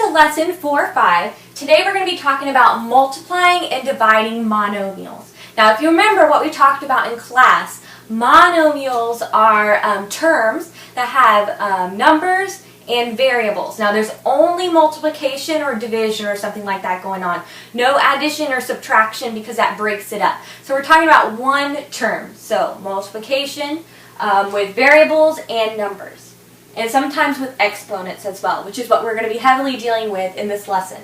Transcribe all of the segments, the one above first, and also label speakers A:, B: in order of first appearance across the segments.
A: to lesson 4-5. Today we're going to be talking about multiplying and dividing monomials. Now if you remember what we talked about in class, monomials are terms that have numbers and variables. Now there's only multiplication or division or something like that going on. No addition or subtraction because that breaks it up. So we're talking about one term. So multiplication with variables and numbers. And sometimes with exponents as well, which is what we're going to be heavily dealing with in this lesson.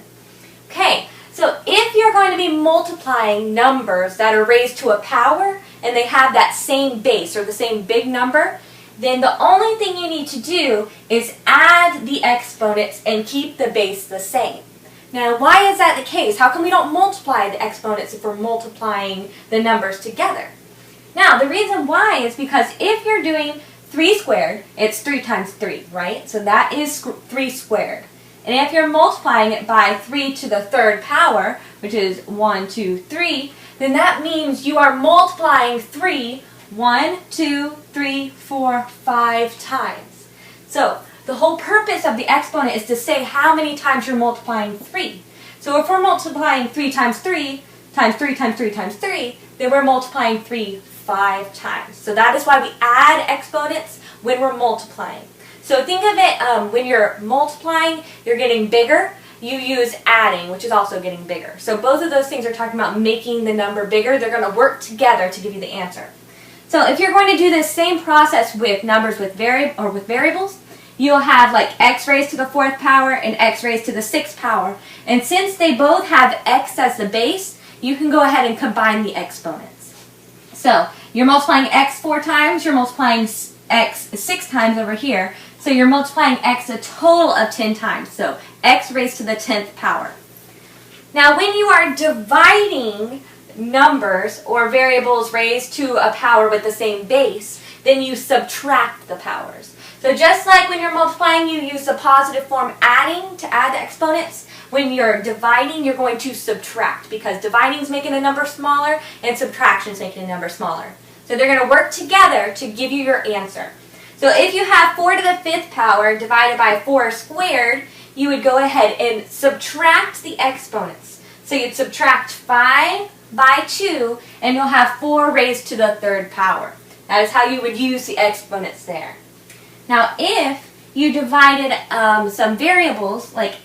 A: Okay, so if you're going to be multiplying numbers that are raised to a power and they have that same base or the same big number, then the only thing you need to do is add the exponents and keep the base the same. Now, why is that the case? How come we don't multiply the exponents if we're multiplying the numbers together? Now, the reason why is because if you're doing 3 squared, it's 3 times 3, right? So that is 3 squared. And if you're multiplying it by 3 to the third power, which is 1, 2, 3, then that means you are multiplying 3 1, 2, 3, 4, 5 times. So the whole purpose of the exponent is to say how many times you're multiplying 3. So if we're multiplying 3 times 3 times 3 times 3 times 3, then we're multiplying 3 5 times. So that is why we add exponents when we're multiplying. So think of it when you're multiplying, you're getting bigger. You use adding, which is also getting bigger. So both of those things are talking about making the number bigger. They're going to work together to give you the answer. So if you're going to do this same process with numbers with variables, you'll have like x raised to the 4th power and x raised to the 6th power. And since they both have x as the base, you can go ahead and combine the exponents. So you're multiplying x 4 times, you're multiplying x 6 times over here. So you're multiplying x a total of 10 times. So x raised to the 10th power. Now when you are dividing numbers or variables raised to a power with the same base, then you subtract the powers. So just like when you're multiplying, you use the positive form adding to add the exponents. When you're dividing, you're going to subtract because dividing is making a number smaller and subtraction is making a number smaller. So they're going to work together to give you your answer. So if you have 4 to the 5th power divided by 4 squared, you would go ahead and subtract the exponents. So you'd subtract 5 by 2 and you'll have 4 raised to the 3rd power. That is how you would use the exponents there. Now if you divided some variables like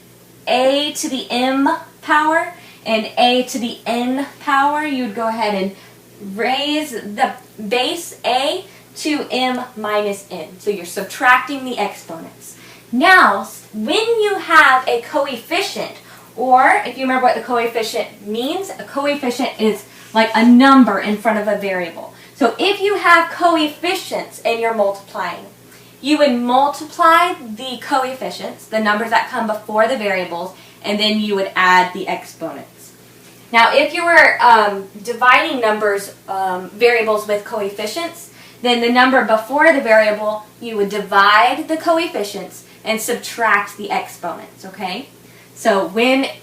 A: a to the m power and a to the n power, you would go ahead and raise the base a to m minus n. So you're subtracting the exponents. Now, when you have a coefficient, or if you remember what the coefficient means, a coefficient is like a number in front of a variable. So if you have coefficients and you're multiplying, you would multiply the coefficients, the numbers that come before the variables, and then you would add the exponents. Now, if you were dividing numbers, variables with coefficients, then the number before the variable, you would divide the coefficients and subtract the exponents, okay? So divide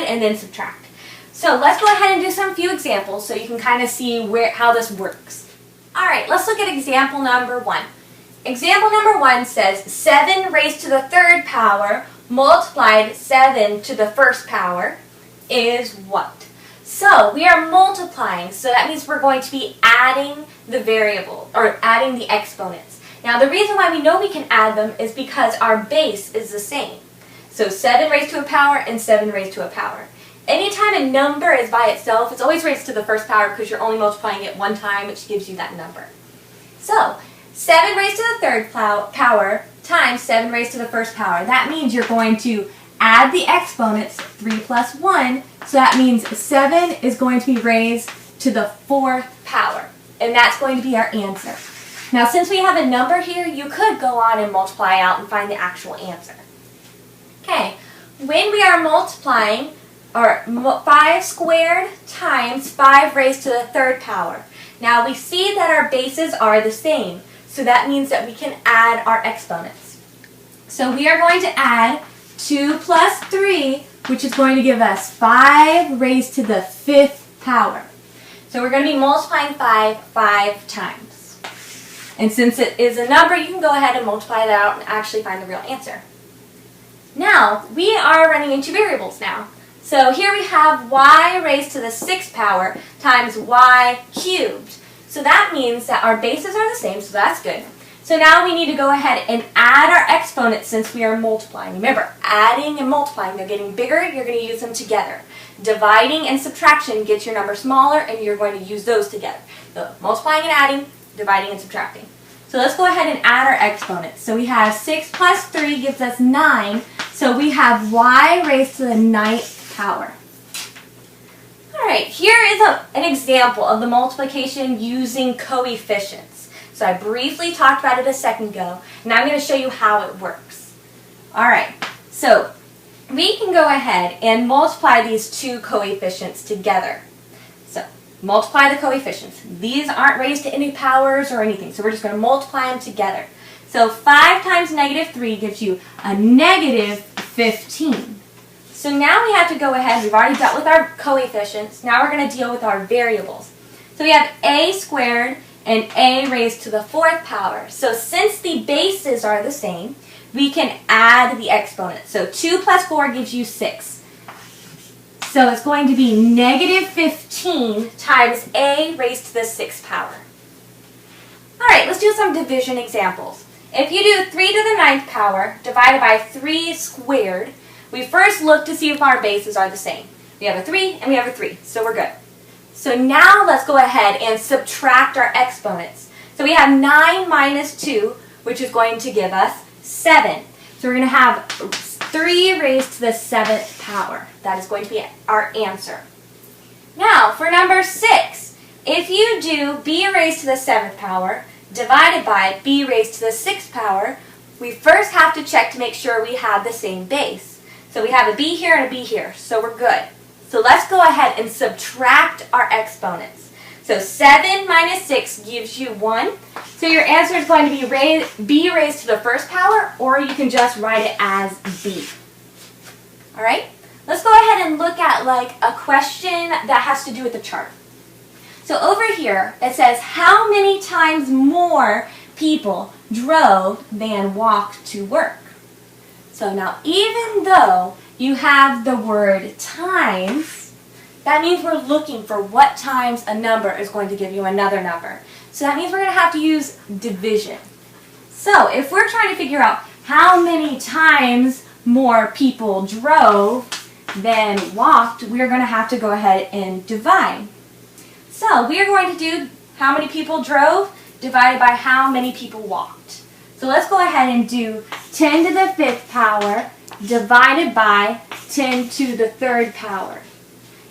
A: and then subtract. So let's go ahead and do some few examples so you can kind of see how this works. Alright, let's look at example number 1. Example number 1 says 7 raised to the 3rd power multiplied 7 to the 1st power is what? So we are multiplying, so that means we're going to be adding the variable, or adding the exponents. Now the reason why we know we can add them is because our base is the same. So 7 raised to a power and 7 raised to a power. Anytime a number is by itself, it's always raised to the 1st power because you're only multiplying it one time, which gives you that number. So 7 raised to the 3rd power times 7 raised to the 1st power. That means you're going to add the exponents, 3 plus 1, so that means 7 is going to be raised to the 4th power. And that's going to be our answer. Now since we have a number here, you could go on and multiply out and find the actual answer. Okay, when we are multiplying, or 5 squared times 5 raised to the 3rd power. Now we see that our bases are the same, so that means that we can add our exponents. So we are going to add 2 plus 3, which is going to give us 5 raised to the 5th power. So we're going to be multiplying 5 times. And since it is a number, you can go ahead and multiply it out and actually find the real answer. Now, we are running into variables now. So here we have y raised to the 6th power times y cubed. So that means that our bases are the same, so that's good. So now we need to go ahead and add our exponents since we are multiplying. Remember, adding and multiplying, they're getting bigger, you're going to use them together. Dividing and subtraction gets your number smaller, and you're going to use those together. So multiplying and adding, dividing and subtracting. So let's go ahead and add our exponents. So we have 6 plus 3 gives us 9. So we have y raised to the 9th power. Alright, here is an example of the multiplication using coefficients. So I briefly talked about it a second ago, and I'm going to show you how it works. Alright, so we can go ahead and multiply these two coefficients together. So, multiply the coefficients. These aren't raised to any powers or anything, so we're just going to multiply them together. So 5 times negative 3 gives you a negative 15. So now we have to go ahead, we've already dealt with our coefficients, now we're going to deal with our variables. So we have a squared and a raised to the 4th power. So since the bases are the same, we can add the exponents. So 2 plus 4 gives you 6. So it's going to be negative 15 times a raised to the 6th power. Alright, let's do some division examples. If you do 3 to the 9th power divided by 3 squared, we first look to see if our bases are the same. We have a 3 and we have a 3, so we're good. So now let's go ahead and subtract our exponents. So we have 9 minus 2, which is going to give us 7. So we're going to have 3 raised to the 7th power. That is going to be our answer. Now, for number 6, if you do b raised to the 7th power divided by b raised to the 6th power, we first have to check to make sure we have the same base. So we have a b here and a b here, so we're good. So let's go ahead and subtract our exponents. So 7 minus 6 gives you 1. So your answer is going to be b raised to the 1st power, or you can just write it as b. Alright? Let's go ahead and look at like a question that has to do with the chart. So over here, it says, how many times more people drove than walked to work? So now, even though you have the word times, that means we're looking for what times a number is going to give you another number. So that means we're going to have to use division. So if we're trying to figure out how many times more people drove than walked, we're going to have to go ahead and divide. So we are going to do how many people drove divided by how many people walked. So let's go ahead and do 10 to the 5th power divided by 10 to the 3rd power.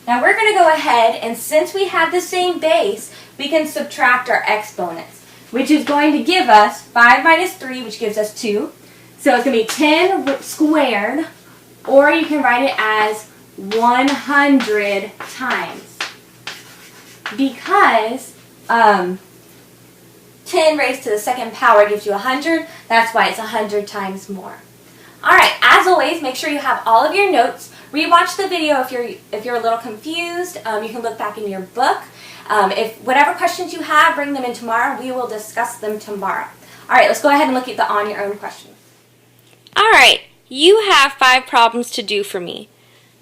A: Now we're going to go ahead, and since we have the same base, we can subtract our exponents, which is going to give us 5 minus 3, which gives us 2. So it's going to be 10 squared, or you can write it as 100 times. Because 10 raised to the 2nd power gives you 100. That's why it's 100 times more. Alright, as always, make sure you have all of your notes. Rewatch the video if you're a little confused. You can look back in your book. If whatever questions you have, bring them in tomorrow. We will discuss them tomorrow. Alright, let's go ahead and look at the on your own questions. Alright, you have 5 problems to do for me.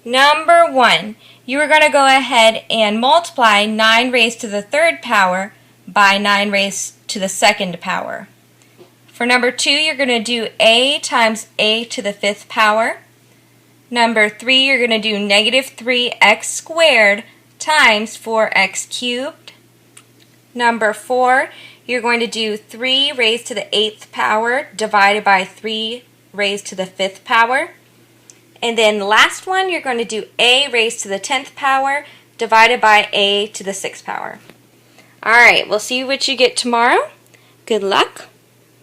A: Number 1, you are going to go ahead and multiply 9 raised to the 3rd power by 9 raised to the 2nd power. For number 2, you're going to do a times a to the 5th power. Number 3, you're going to do negative 3x squared times 4x cubed. Number 4, you're going to do 3 raised to the 8th power divided by 3 raised to the 5th power. And then the last one, you're going to do a raised to the 10th power divided by a to the 6th power. Alright, we'll see what you get tomorrow. Good luck.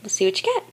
A: We'll see what you get.